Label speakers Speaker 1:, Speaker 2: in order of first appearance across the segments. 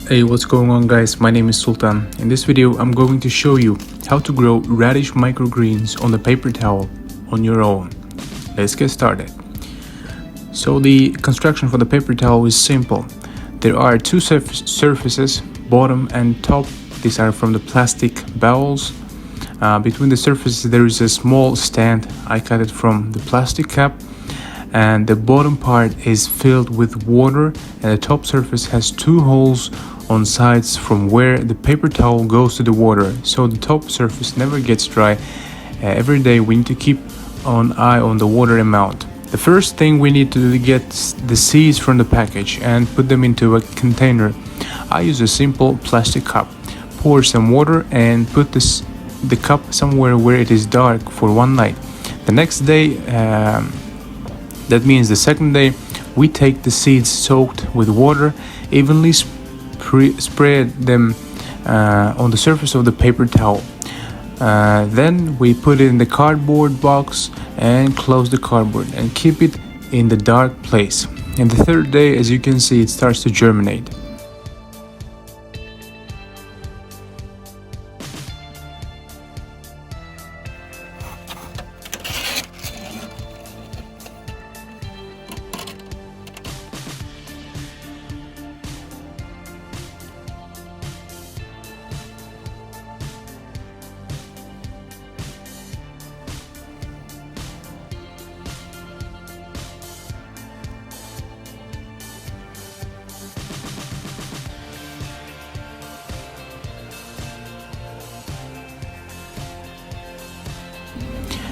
Speaker 1: Hey, what's going on guys? My name is Sultan. In this video I'm going to show you how to grow radish microgreens on the paper towel on your own. Let's get started. So the construction for the paper towel is simple. There are two surfaces, bottom and top. These are from the plastic bowls. Between the surfaces there is a small stand. I cut it from the plastic cap, and the bottom part is filled with water, and the top surface has two holes on sides from where the paper towel goes to the water, so the top surface never gets dry. Every day we need to keep an eye on the water amount. The first thing we need to get the seeds from the package and put them into a container. I use a simple plastic cup. Pour some water and put the cup somewhere where it is dark for one night. The next day, that means the second day, we take the seeds soaked with water, evenly spread them on the surface of the paper towel. Then we put it in the cardboard box and close the cardboard and keep it in the dark place. And the third day, as you can see, it starts to germinate.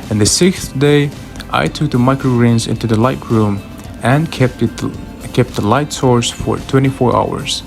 Speaker 1: And the sixth day, I took the microgreens into the light room and kept the light source for 24 hours.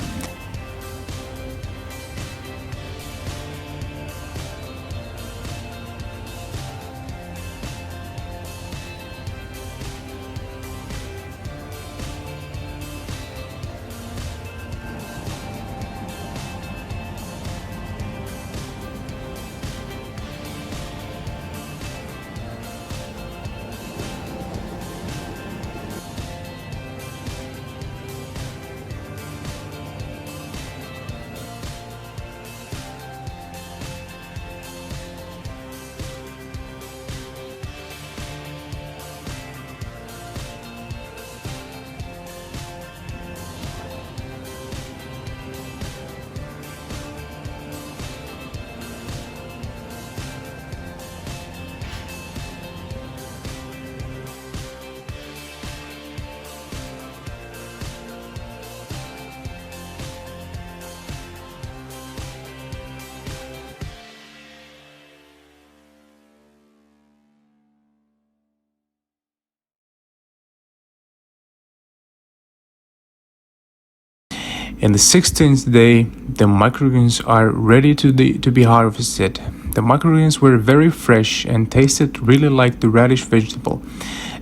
Speaker 1: In the 16th day, the microgreens are ready to be harvested. The microgreens were very fresh and tasted really like the radish vegetable.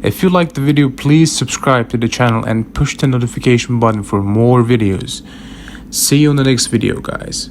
Speaker 1: If you liked the video, please subscribe to the channel and push the notification button for more videos. See you on the next video, guys.